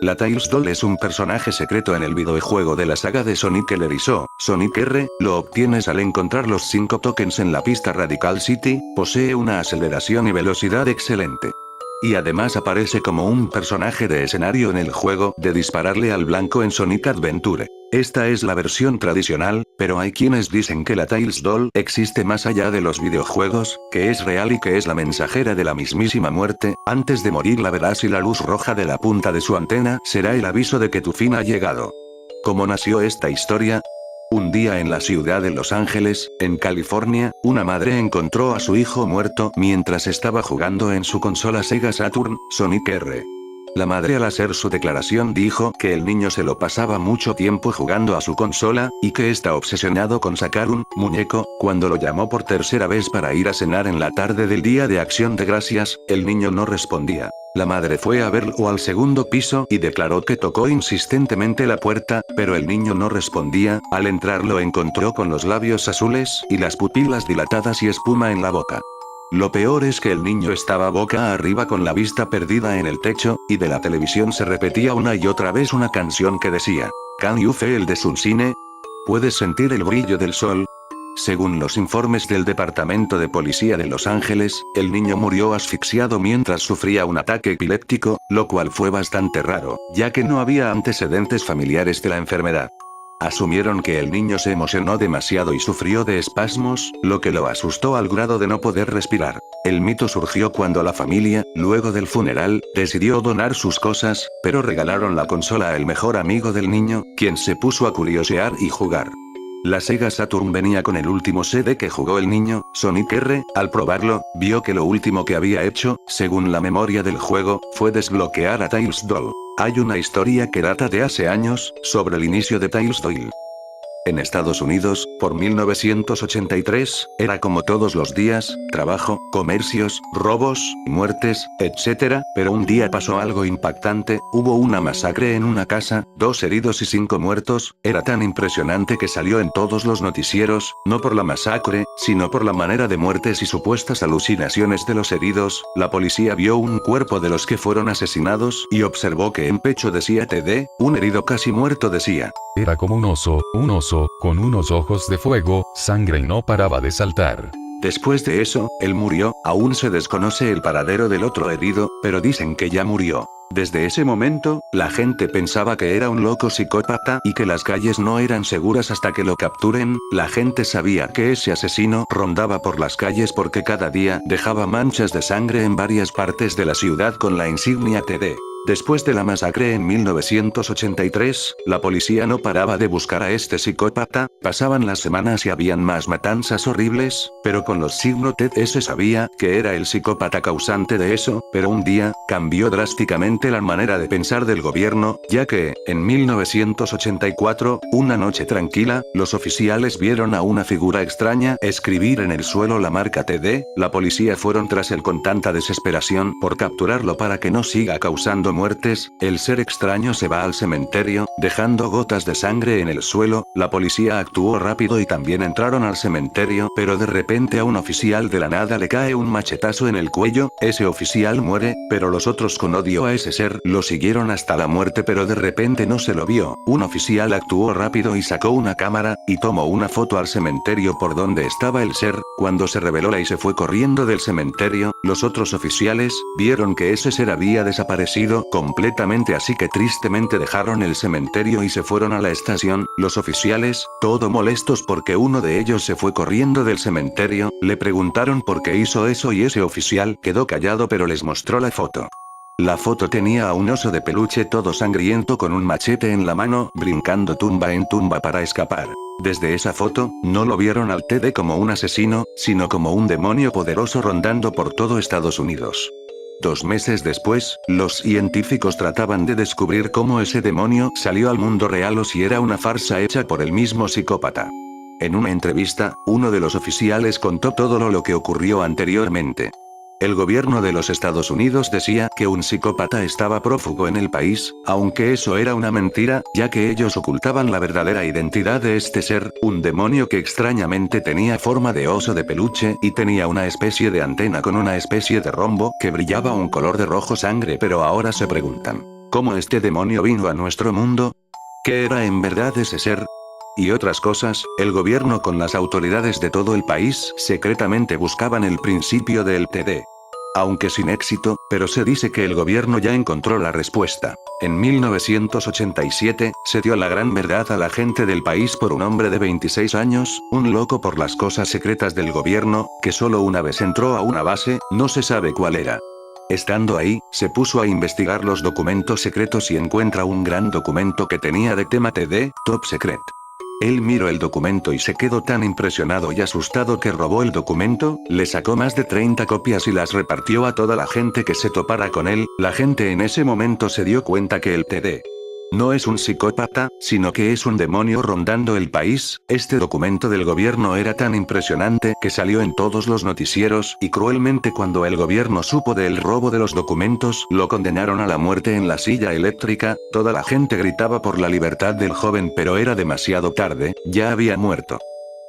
La Tails Doll es un personaje secreto en el videojuego de la saga de Sonic el Erizo, Sonic R, lo obtienes al encontrar los 5 tokens en la pista Radical City, posee una aceleración y velocidad excelente. Y además aparece como un personaje de escenario en el juego de dispararle al blanco en Sonic Adventure. Esta es la versión tradicional, pero hay quienes dicen que la Tails Doll existe más allá de los videojuegos, que es real y que es la mensajera de la mismísima muerte. Antes de morir la verás y la luz roja de la punta de su antena será el aviso de que tu fin ha llegado. ¿Cómo nació esta historia? Un día en la ciudad de Los Ángeles, en California, una madre encontró a su hijo muerto mientras estaba jugando en su consola Sega Saturn, Sonic R. La madre al hacer su declaración dijo que el niño se lo pasaba mucho tiempo jugando a su consola, y que está obsesionado con sacar un muñeco. Cuando lo llamó por tercera vez para ir a cenar en la tarde del Día de Acción de Gracias, el niño no respondía. La madre fue a verlo al segundo piso y declaró que tocó insistentemente la puerta, pero el niño no respondía. Al entrar lo encontró con los labios azules y las pupilas dilatadas y espuma en la boca. Lo peor es que el niño estaba boca arriba con la vista perdida en el techo, y de la televisión se repetía una y otra vez una canción que decía: "Can you feel the sunshine? ¿Puedes sentir el brillo del sol?". Según los informes del Departamento de Policía de Los Ángeles, el niño murió asfixiado mientras sufría un ataque epiléptico, lo cual fue bastante raro, ya que no había antecedentes familiares de la enfermedad. Asumieron que el niño se emocionó demasiado y sufrió de espasmos, lo que lo asustó al grado de no poder respirar. El mito surgió cuando la familia, luego del funeral, decidió donar sus cosas, pero regalaron la consola al mejor amigo del niño, quien se puso a curiosear y jugar. La Sega Saturn venía con el último CD que jugó el niño, Sonic R. Al probarlo, vio que lo último que había hecho, según la memoria del juego, fue desbloquear a Tails Doll. Hay una historia que data de hace años, sobre el inicio de Tails Doll. En Estados Unidos, por 1983, era como todos los días, trabajo, comercios, robos, muertes, etc., pero un día pasó algo impactante, hubo una masacre en una casa, 2 heridos y 5 muertos, era tan impresionante que salió en todos los noticieros, no por la masacre, sino por la manera de muertes y supuestas alucinaciones de los heridos. La policía vio un cuerpo de los que fueron asesinados y observó que en pecho decía TD, un herido casi muerto decía. Era como un oso, con unos ojos de fuego, sangre y no paraba de saltar. Después de eso, él murió. Aún se desconoce el paradero del otro herido, pero dicen que ya murió. Desde ese momento, la gente pensaba que era un loco psicópata y que las calles no eran seguras hasta que lo capturen. La gente sabía que ese asesino rondaba por las calles porque cada día dejaba manchas de sangre en varias partes de la ciudad con la insignia TD. Después de la masacre en 1983, la policía no paraba de buscar a este psicópata, pasaban las semanas y habían más matanzas horribles, pero con los signos TD se sabía que era el psicópata causante de eso, pero un día, cambió drásticamente la manera de pensar del gobierno, ya que, en 1984, una noche tranquila, los oficiales vieron a una figura extraña escribir en el suelo la marca TD, la policía fueron tras él con tanta desesperación por capturarlo para que no siga causando muertes. El ser extraño se va al cementerio, dejando gotas de sangre en el suelo. La policía actuó rápido y también entraron al cementerio, pero de repente a un oficial de la nada le cae un machetazo en el cuello, ese oficial muere, pero los otros con odio a ese ser lo siguieron hasta la muerte, pero de repente no se lo vio. Un oficial actuó rápido y sacó una cámara, y tomó una foto al cementerio por donde estaba el ser. Cuando se reveló y se fue corriendo del cementerio, los otros oficiales vieron que ese ser había desaparecido completamente, así que tristemente dejaron el cementerio y se fueron a la estación. Los oficiales, todo molestos porque uno de ellos se fue corriendo del cementerio, le preguntaron por qué hizo eso y ese oficial quedó callado, pero les mostró la foto. La foto tenía a un oso de peluche todo sangriento con un machete en la mano, brincando tumba en tumba para escapar. Desde esa foto, no lo vieron al TD como un asesino, sino como un demonio poderoso rondando por todo Estados Unidos. 2 meses después, los científicos trataban de descubrir cómo ese demonio salió al mundo real o si era una farsa hecha por el mismo psicópata. En una entrevista, uno de los oficiales contó todo lo que ocurrió anteriormente. El gobierno de los Estados Unidos decía que un psicópata estaba prófugo en el país, aunque eso era una mentira, ya que ellos ocultaban la verdadera identidad de este ser, un demonio que extrañamente tenía forma de oso de peluche y tenía una especie de antena con una especie de rombo que brillaba un color de rojo sangre. Pero ahora se preguntan, ¿Cómo este demonio vino a nuestro mundo? ¿Qué era en verdad ese ser? Y otras cosas, el gobierno con las autoridades de todo el país secretamente buscaban el principio del TD. Aunque sin éxito, pero se dice que el gobierno ya encontró la respuesta. En 1987, se dio la gran verdad a la gente del país por un hombre de 26 años, un loco por las cosas secretas del gobierno, que solo una vez entró a una base, no se sabe cuál era. Estando ahí, se puso a investigar los documentos secretos y encuentra un gran documento que tenía de tema TD, Top Secret. Él miró el documento y se quedó tan impresionado y asustado que robó el documento, le sacó más de 30 copias y las repartió a toda la gente que se topara con él. La gente en ese momento se dio cuenta que el TD no es un psicópata, sino que es un demonio rondando el país. Este documento del gobierno era tan impresionante que salió en todos los noticieros y cruelmente cuando el gobierno supo del robo de los documentos, lo condenaron a la muerte en la silla eléctrica. Toda la gente gritaba por la libertad del joven, pero era demasiado tarde, ya había muerto.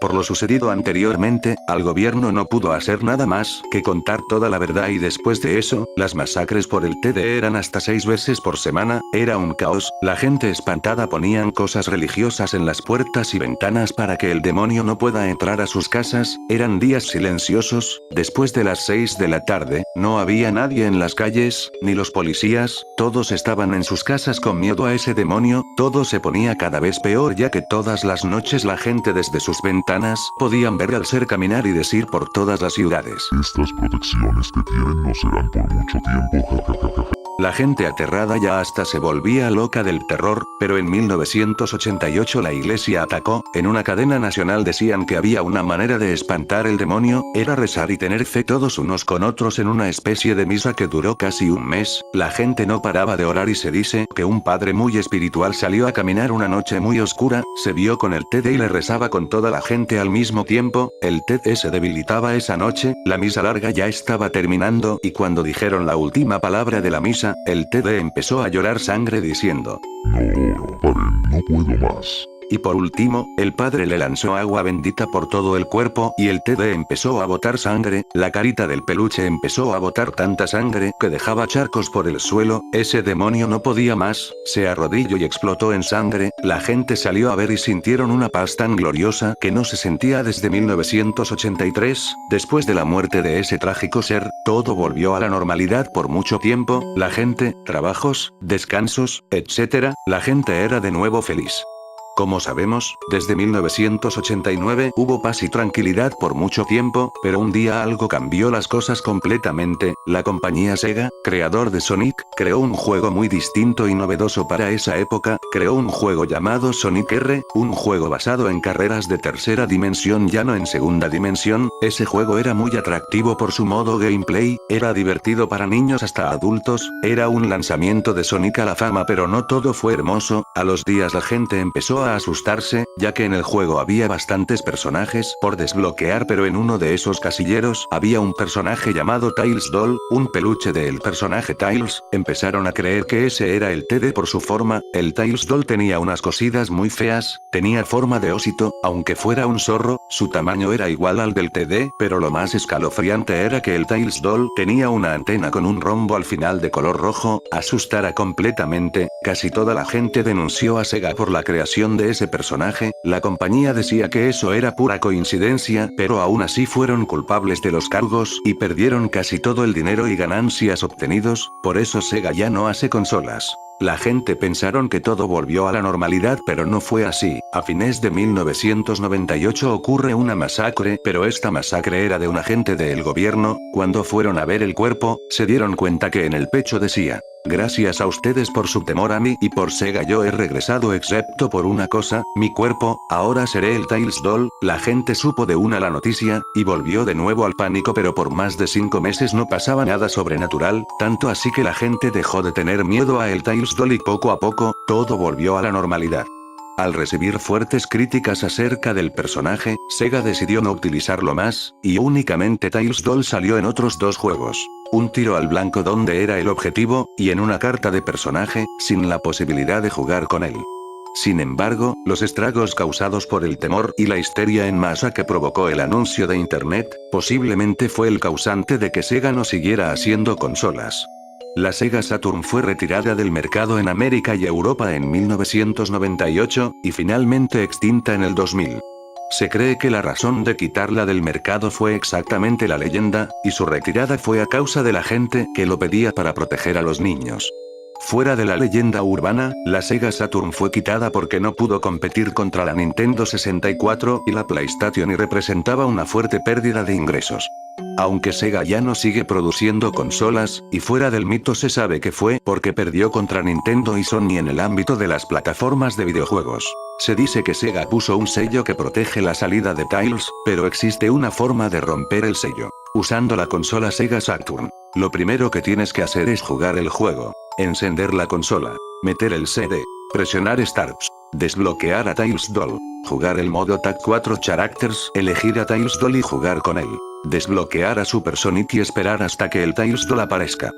Por lo sucedido anteriormente, al gobierno no pudo hacer nada más que contar toda la verdad y después de eso, las masacres por el TD eran hasta 6 veces por semana, era un caos, la gente espantada ponían cosas religiosas en las puertas y ventanas para que el demonio no pueda entrar a sus casas, eran días silenciosos, después de las 6 de la tarde, no había nadie en las calles, ni los policías, todos estaban en sus casas con miedo a ese demonio, todo se ponía cada vez peor ya que todas las noches la gente desde sus ventanas podían ver al ser caminar y decir por todas las ciudades. Estas protecciones que tienen no serán por mucho tiempo. La gente aterrada ya hasta se volvía loca del terror, pero en 1988 la iglesia atacó, en una cadena nacional decían que había una manera de espantar el demonio, era rezar y tener fe todos unos con otros en una especie de misa que duró casi un mes, la gente no paraba de orar y se dice que un padre muy espiritual salió a caminar una noche muy oscura, se vio con el TD y le rezaba con toda la gente al mismo tiempo, el TD se debilitaba esa noche, la misa larga ya estaba terminando y cuando dijeron la última palabra de la misa, el TD empezó a llorar sangre diciendo: No, paren, no puedo más. Y por último, el padre le lanzó agua bendita por todo el cuerpo y el TD empezó a botar sangre, la carita del peluche empezó a botar tanta sangre que dejaba charcos por el suelo, ese demonio no podía más, se arrodilló y explotó en sangre, la gente salió a ver y sintieron una paz tan gloriosa que no se sentía desde 1983, después de la muerte de ese trágico ser, todo volvió a la normalidad por mucho tiempo, la gente, trabajos, descansos, etc., la gente era de nuevo feliz. Como sabemos, desde 1989 hubo paz y tranquilidad por mucho tiempo, pero un día algo cambió las cosas completamente, la compañía Sega, creador de Sonic, creó un juego muy distinto y novedoso para esa época, creó un juego llamado Sonic R, un juego basado en carreras de tercera dimensión ya no en segunda dimensión, ese juego era muy atractivo por su modo gameplay, era divertido para niños hasta adultos, era un lanzamiento de Sonic a la fama pero no todo fue hermoso, a los días la gente empezó a asustarse, ya que en el juego había bastantes personajes por desbloquear pero en uno de esos casilleros había un personaje llamado Tails Doll, un peluche del personaje Tails, empezaron a creer que ese era el TD por su forma, el Tails Doll tenía unas cosidas muy feas, tenía forma de osito, aunque fuera un zorro, su tamaño era igual al del TD, pero lo más escalofriante era que el Tails Doll tenía una antena con un rombo al final de color rojo, asustara completamente, casi toda la gente denunció a Sega por la creación de ese personaje, la compañía decía que eso era pura coincidencia, pero aún así fueron culpables de los cargos y perdieron casi todo el dinero y ganancias obtenidos, por eso Sega ya no hace consolas. La gente pensaron que todo volvió a la normalidad pero no fue así, a fines de 1998 ocurre una masacre pero esta masacre era de un agente del gobierno, cuando fueron a ver el cuerpo, se dieron cuenta que en el pecho decía: gracias a ustedes por su temor a mí y por Sega yo he regresado excepto por una cosa, mi cuerpo, ahora seré el Tails Doll, la gente supo de una la noticia, y volvió de nuevo al pánico pero por más de 5 meses no pasaba nada sobrenatural, tanto así que la gente dejó de tener miedo a el Tails Doll y poco a poco, todo volvió a la normalidad. Al recibir fuertes críticas acerca del personaje, Sega decidió no utilizarlo más, y únicamente Tails Doll salió en otros 2 juegos. Un tiro al blanco donde era el objetivo, y en una carta de personaje, sin la posibilidad de jugar con él. Sin embargo, los estragos causados por el temor y la histeria en masa que provocó el anuncio de internet, posiblemente fue el causante de que Sega no siguiera haciendo consolas. La Sega Saturn fue retirada del mercado en América y Europa en 1998, y finalmente extinta en el 2000. Se cree que la razón de quitarla del mercado fue exactamente la leyenda, y su retirada fue a causa de la gente que lo pedía para proteger a los niños. Fuera de la leyenda urbana, la Sega Saturn fue quitada porque no pudo competir contra la Nintendo 64 y la PlayStation y representaba una fuerte pérdida de ingresos. Aunque Sega ya no sigue produciendo consolas, y fuera del mito se sabe que fue porque perdió contra Nintendo y Sony en el ámbito de las plataformas de videojuegos. Se dice que Sega puso un sello que protege la salida de Tails, pero existe una forma de romper el sello. Usando la consola Sega Saturn. Lo primero que tienes que hacer es jugar el juego. Encender la consola. Meter el CD. Presionar Start. Desbloquear a Tails Doll. Jugar el modo Tag 4 Characters. Elegir a Tails Doll y jugar con él. Desbloquear a Super Sonic y esperar hasta que el Tails Doll aparezca.